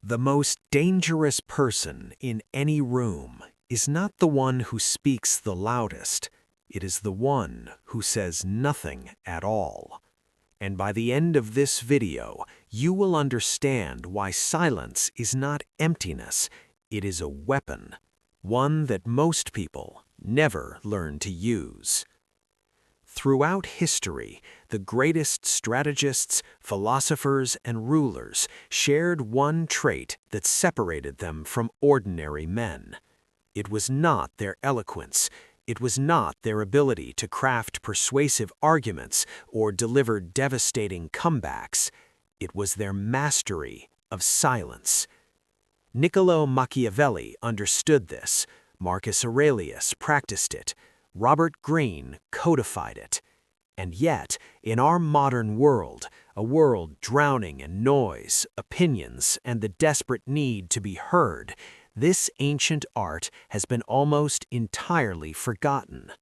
The most dangerous person in any room is not the one who speaks the loudest. It is the one who says nothing at all. And by the end of this video, you will understand why silence is not emptiness. It is a weapon, one that most people never learn to use. Throughout history, the greatest strategists, philosophers, and rulers shared one trait that separated them from ordinary men. It was not their eloquence. It was not their ability to craft persuasive arguments or deliver devastating comebacks. It was their mastery of silence. Niccolo Machiavelli understood this. Marcus Aurelius practiced it. Robert Greene codified it. And yet, in our modern world, a world drowning in noise, opinions, and the desperate need to be heard, this ancient art has been almost entirely forgotten.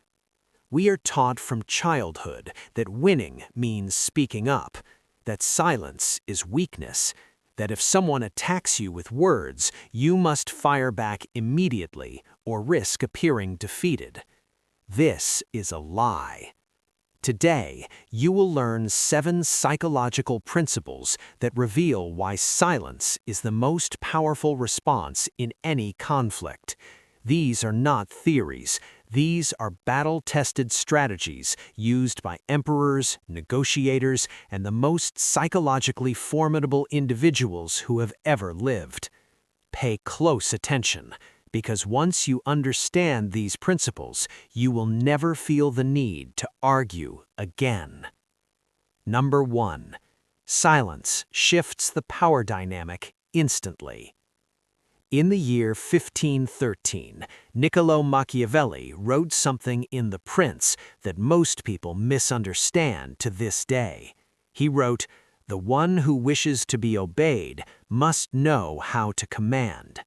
We are taught from childhood that winning means speaking up, that silence is weakness, that if someone attacks you with words, you must fire back immediately or risk appearing defeated. This is a lie. Today, you will learn 7 psychological principles that reveal why silence is the most powerful response in any conflict. These are not theories. These are battle-tested strategies used by emperors, negotiators, and the most psychologically formidable individuals who have ever lived. Pay close attention, because once you understand these principles, you will never feel the need to argue again. Number 1. Silence shifts the power dynamic instantly. In the year 1513, Niccolo Machiavelli wrote something in The Prince that most people misunderstand to this day. He wrote, "The one who wishes to be obeyed must know how to command."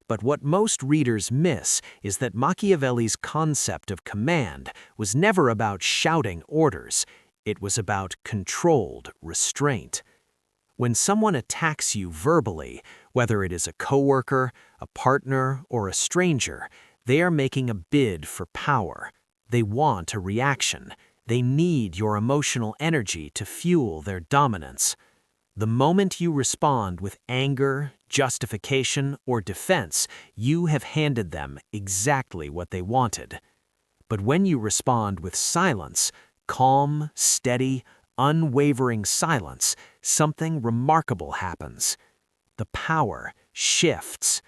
But what most readers miss is that Machiavelli's concept of command was never about shouting orders. It was about controlled restraint. When someone attacks you verbally, whether it is a coworker, a partner, or a stranger, they are making a bid for power. They want a reaction. They need your emotional energy to fuel their dominance. The moment you respond with anger, justification, or defense, you have handed them exactly what they wanted. But when you respond with silence, calm, steady, unwavering silence, something remarkable happens. The power shifts.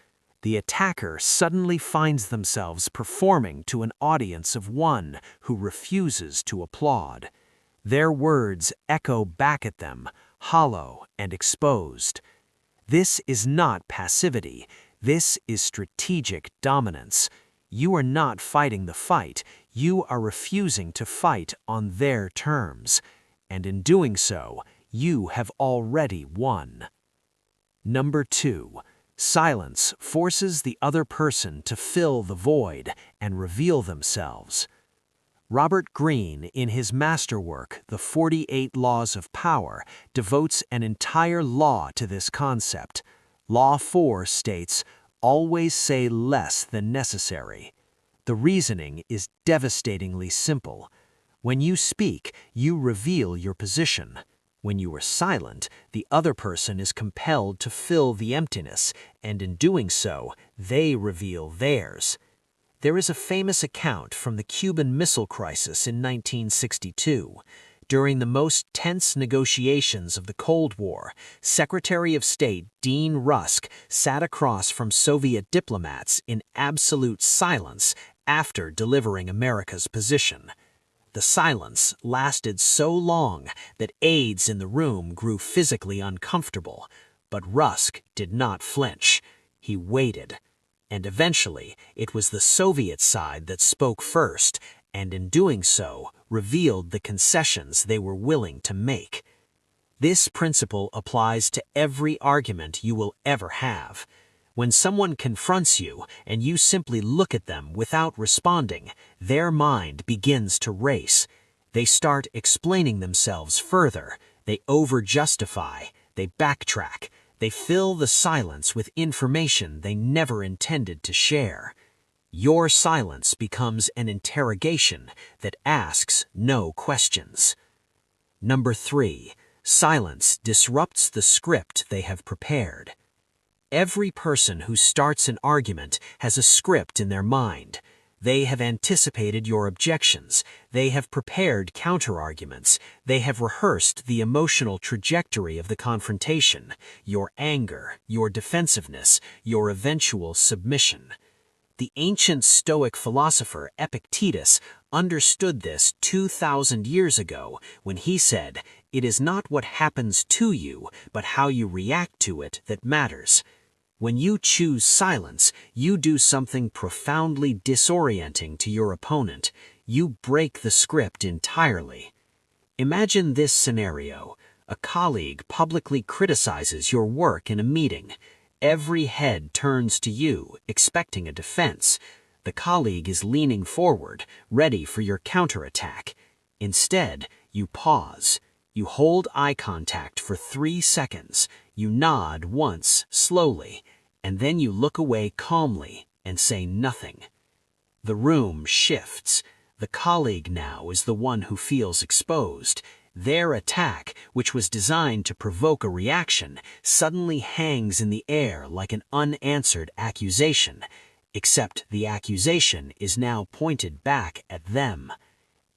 The attacker suddenly finds themselves performing to an audience of one who refuses to applaud. Their words echo back at them, hollow and exposed. This is not passivity. This is strategic dominance. You are not fighting the fight. You are refusing to fight on their terms. And in doing so, you have already won. Number 2. Silence forces the other person to fill the void and reveal themselves. Robert Greene, in his masterwork, The 48 Laws of Power, devotes an entire law to this concept. Law 4 states, "Always say less than necessary." The reasoning is devastatingly simple. When you speak, you reveal your position. When you are silent, the other person is compelled to fill the emptiness, and in doing so, they reveal theirs. There is a famous account from the Cuban Missile Crisis in 1962. During the most tense negotiations of the Cold War, Secretary of State Dean Rusk sat across from Soviet diplomats in absolute silence after delivering America's position. The silence lasted so long that aides in the room grew physically uncomfortable, but Rusk did not flinch. He waited. And eventually, it was the Soviet side that spoke first, and in doing so, revealed the concessions they were willing to make. This principle applies to every argument you will ever have. When someone confronts you and you simply look at them without responding, their mind begins to race. They start explaining themselves further. They over-justify. They backtrack. They fill the silence with information they never intended to share. Your silence becomes an interrogation that asks no questions. Number 3, silence disrupts the script they have prepared. Every person who starts an argument has a script in their mind. They have anticipated your objections. They have prepared counterarguments. They have rehearsed the emotional trajectory of the confrontation, your anger, your defensiveness, your eventual submission. The ancient Stoic philosopher Epictetus understood this 2,000 years ago when he said, "It is not what happens to you, but how you react to it that matters." When you choose silence, you do something profoundly disorienting to your opponent. You break the script entirely. Imagine this scenario. A colleague publicly criticizes your work in a meeting. Every head turns to you, expecting a defense. The colleague is leaning forward, ready for your counterattack. Instead, you pause. You hold eye contact for 3 seconds. You nod once, slowly, and then you look away calmly and say nothing. The room shifts. The colleague now is the one who feels exposed. Their attack, which was designed to provoke a reaction, suddenly hangs in the air like an unanswered accusation, except the accusation is now pointed back at them.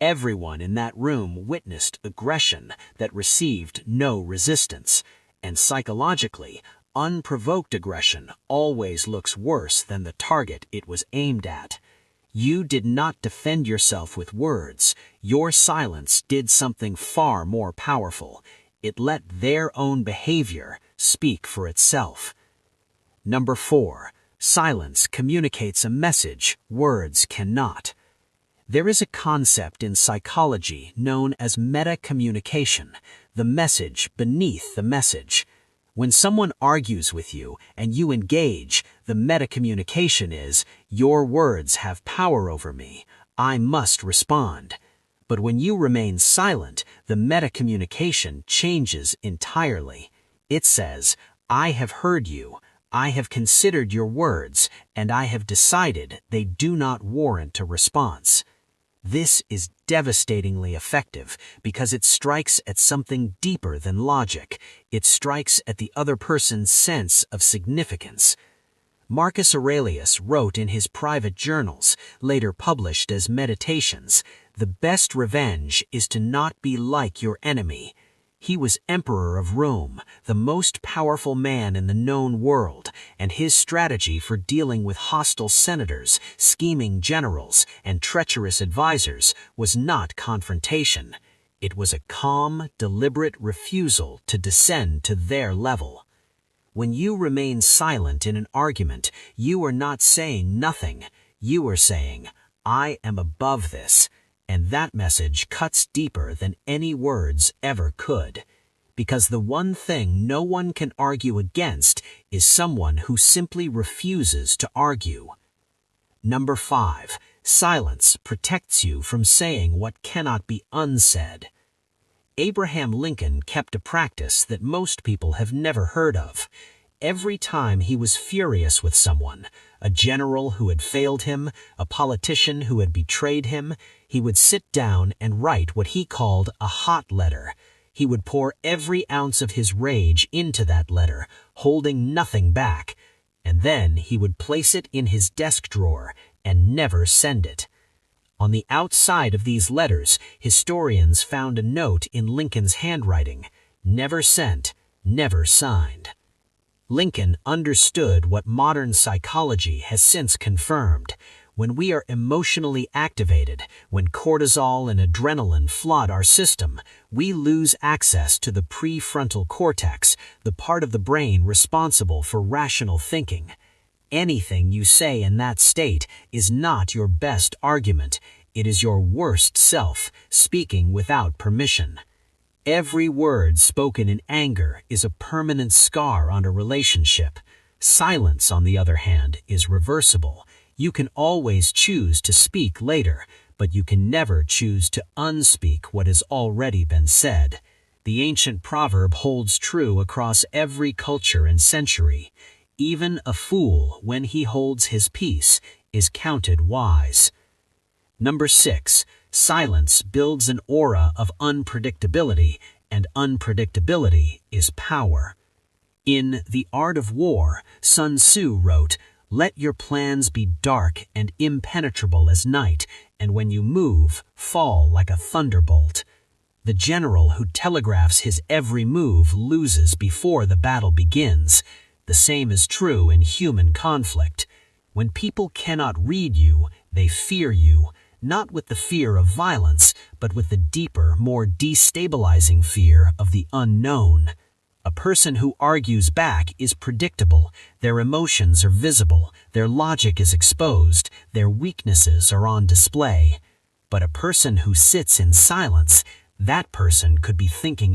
Everyone in that room witnessed aggression that received no resistance, and psychologically, unprovoked aggression always looks worse than the target it was aimed at. You did not defend yourself with words. Your silence did something far more powerful. It let their own behavior speak for itself. Number 4, silence communicates a message words cannot. There is a concept in psychology known as meta-communication, the message beneath the message. When someone argues with you and you engage, the meta-communication is, your words have power over me. I must respond. But when you remain silent, the meta-communication changes entirely. It says, I have heard you. I have considered your words, and I have decided they do not warrant a response. This is devastatingly effective because it strikes at something deeper than logic. It strikes at the other person's sense of significance. Marcus Aurelius wrote in his private journals, later published as Meditations, "The best revenge is to not be like your enemy." He was emperor of Rome, the most powerful man in the known world, and his strategy for dealing with hostile senators, scheming generals, and treacherous advisors was not confrontation. It was a calm, deliberate refusal to descend to their level. When you remain silent in an argument, you are not saying nothing. You are saying, I am above this. And that message cuts deeper than any words ever could. Because the one thing no one can argue against is someone who simply refuses to argue. Number 5, silence protects you from saying what cannot be unsaid. Abraham Lincoln kept a practice that most people have never heard of. Every time he was furious with someone, a general who had failed him, a politician who had betrayed him, he would sit down and write what he called a hot letter. He would pour every ounce of his rage into that letter, holding nothing back, and then he would place it in his desk drawer and never send it. On the outside of these letters, historians found a note in Lincoln's handwriting, never sent, never signed. Lincoln understood what modern psychology has since confirmed. When we are emotionally activated, when cortisol and adrenaline flood our system, we lose access to the prefrontal cortex, the part of the brain responsible for rational thinking. Anything you say in that state is not your best argument. It is your worst self, speaking without permission. Every word spoken in anger is a permanent scar on a relationship. Silence, on the other hand, is reversible. You can always choose to speak later, but you can never choose to unspeak what has already been said. The ancient proverb holds true across every culture and century. Even a fool, when he holds his peace, is counted wise. Number 6. Silence builds an aura of unpredictability, and unpredictability is power. In The Art of War, Sun Tzu wrote, "Let your plans be dark and impenetrable as night, and when you move, fall like a thunderbolt." The general who telegraphs his every move loses before the battle begins. The same is true in human conflict. When people cannot read you, they fear you, not with the fear of violence, but with the deeper, more destabilizing fear of the unknown. A person who argues back is predictable, their emotions are visible, their logic is exposed, their weaknesses are on display. But a person who sits in silence, that person could be thinking